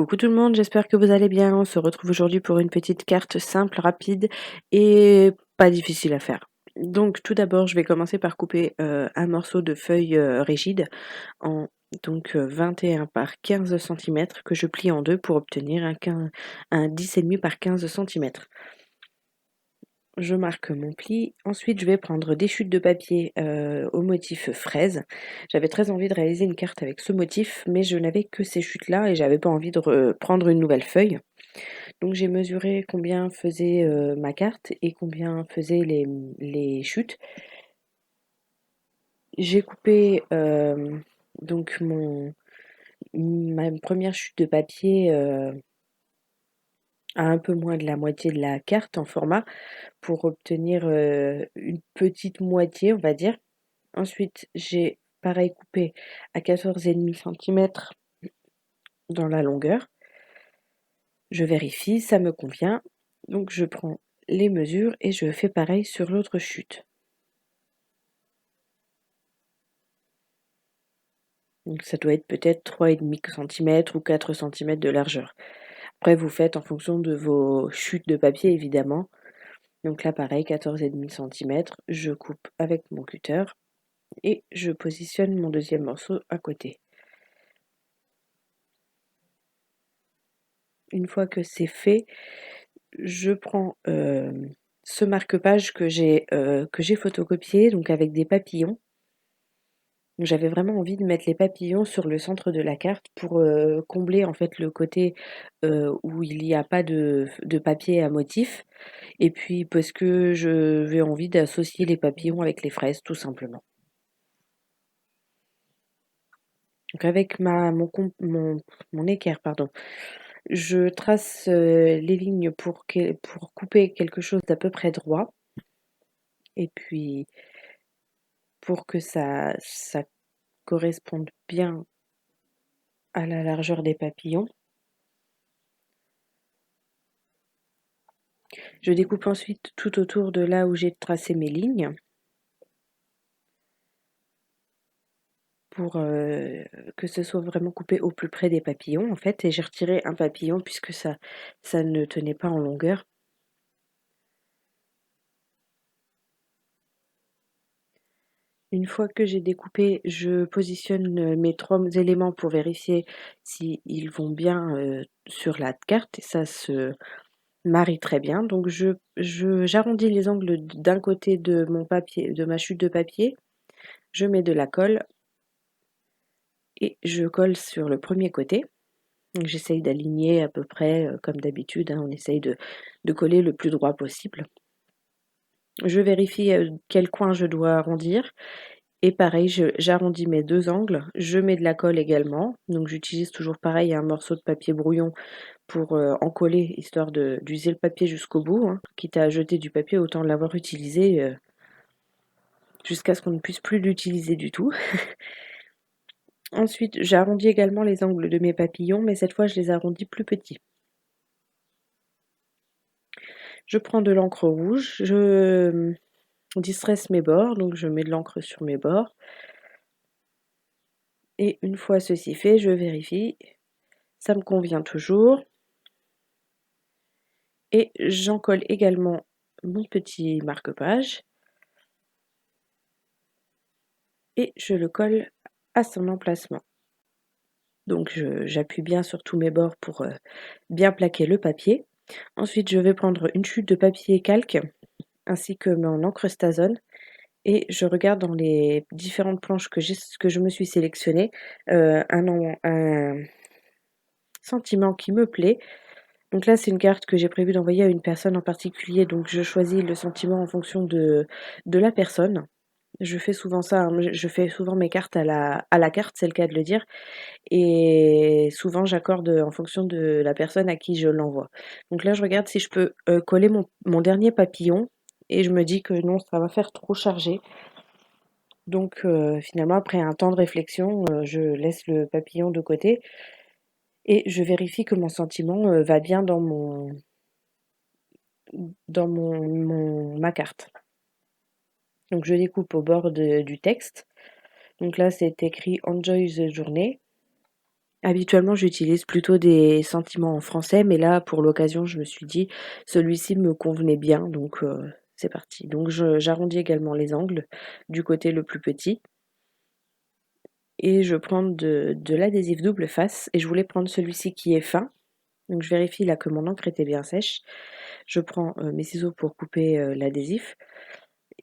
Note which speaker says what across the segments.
Speaker 1: Coucou tout le monde, j'espère que vous allez bien. On se retrouve aujourd'hui pour une petite carte simple, rapide et pas difficile à faire. Donc tout d'abord, je vais commencer par couper un morceau de feuille rigide en 21 par 15 centimètres que je plie en deux pour obtenir un 10,5 par 15 centimètres. Je marque mon pli. Ensuite, je vais prendre des chutes de papier au motif fraise. J'avais très envie de réaliser une carte avec ce motif, mais je n'avais que ces chutes-là et j'avais pas envie de prendre une nouvelle feuille. Donc j'ai mesuré combien faisait ma carte et combien faisaient les chutes. J'ai coupé donc ma première chute de papier à un peu moins de la moitié de la carte en format pour obtenir une petite moitié, on va dire. Ensuite, j'ai pareil coupé à 14,5 centimètres dans la longueur. Je vérifie, ça me convient. Donc je prends les mesures et je fais pareil sur l'autre chute. Donc ça doit être peut-être 3,5 centimètres ou 4 centimètres de largeur. Après, vous faites en fonction de vos chutes de papier, évidemment. Donc là, pareil, 14,5 centimètres. Je coupe avec mon cutter et je positionne mon deuxième morceau à côté. Une fois que c'est fait, je prends ce marque-page que j'ai photocopié, donc avec des papillons. Donc j'avais vraiment envie de mettre les papillons sur le centre de la carte pour combler en fait le côté où il n'y a pas de papier à motif. Et puis parce que j'avais envie d'associer les papillons avec les fraises, tout simplement. Donc avec mon équerre, pardon, je trace les lignes pour couper quelque chose d'à peu près droit. Et puis pour que ça corresponde bien à la largeur des papillons, je découpe ensuite tout autour de là où j'ai tracé mes lignes pour que ce soit vraiment coupé au plus près des papillons en fait. Et j'ai retiré un papillon puisque ça ne tenait pas en longueur. Une fois que j'ai découpé, je positionne mes 3 éléments pour vérifier s'ils vont bien sur la carte et ça se marie très bien. Donc j'arrondis les angles d'un côté de mon papier, de ma chute de papier. Je mets de la colle et je colle sur le premier côté. Donc j'essaye d'aligner à peu près comme d'habitude, hein, on essaye de coller le plus droit possible. Je vérifie quel coin je dois arrondir. Et pareil, j'arrondis mes deux angles. Je mets de la colle également. Donc j'utilise toujours pareil un morceau de papier brouillon pour en coller, histoire d'user le papier jusqu'au bout. Hein. Quitte à jeter du papier, autant l'avoir utilisé jusqu'à ce qu'on ne puisse plus l'utiliser du tout. Ensuite, j'arrondis également les angles de mes papillons, mais cette fois je les arrondis plus petits. Je prends de l'encre rouge, je distresse mes bords, donc je mets de l'encre sur mes bords. Et une fois ceci fait, je vérifie, ça me convient toujours. Et j'en colle également mon petit marque-page. Et je le colle à son emplacement. Donc j'appuie bien sur tous mes bords pour bien plaquer le papier. Ensuite, je vais prendre une chute de papier calque ainsi que mon encre Stazone et je regarde dans les différentes planches que je me suis sélectionnées un sentiment qui me plaît. Donc là, c'est une carte que j'ai prévu d'envoyer à une personne en particulier, donc je choisis le sentiment en fonction de la personne. Je fais souvent ça, hein, je fais souvent mes cartes à la carte, c'est le cas de le dire. Et souvent, j'accorde en fonction de la personne à qui je l'envoie. Donc là, je regarde si je peux coller mon dernier papillon et je me dis que non, ça va faire trop chargé. Donc finalement, après un temps de réflexion, je laisse le papillon de côté et je vérifie que mon sentiment va bien dans ma carte. Donc je découpe au bord du texte. Donc là, c'est écrit Enjoy the journée. Habituellement, j'utilise plutôt des sentiments en français, mais là, pour l'occasion, je me suis dit: «Celui-ci me convenait bien», donc c'est parti. Donc j'arrondis également les angles du côté le plus petit et je prends de l'adhésif double face et je voulais prendre celui-ci qui est fin, donc je vérifie là que mon encre était bien sèche. Je prends, mes ciseaux pour couper, l'adhésif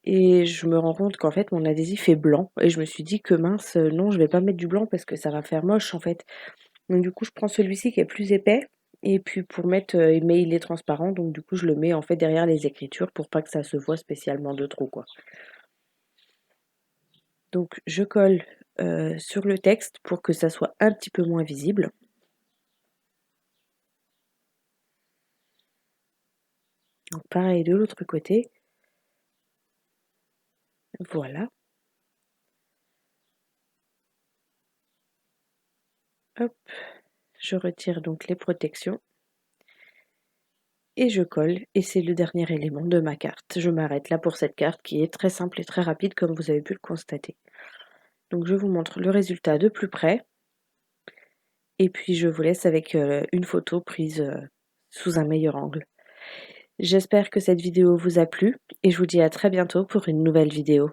Speaker 1: et je me rends compte qu'en fait mon adhésif est blanc et je me suis dit que: «Mince, non, je vais pas mettre du blanc parce que ça va faire moche en fait». Donc du coup, je prends celui-ci qui est plus épais et puis pour mettre, mais il est transparent, donc du coup, je le mets en fait derrière les écritures pour pas que ça se voit spécialement de trop, quoi. Donc je colle, sur le texte pour que ça soit un petit peu moins visible. Donc pareil de l'autre côté, voilà, hop, je retire donc les protections et je colle et c'est le dernier élément de ma carte. Je m'arrête là pour cette carte qui est très simple et très rapide comme vous avez pu le constater. Donc je vous montre le résultat de plus près. Et puis je vous laisse avec, une photo prise, sous un meilleur angle. J'espère que cette vidéo vous a plu et je vous dis à très bientôt pour une nouvelle vidéo.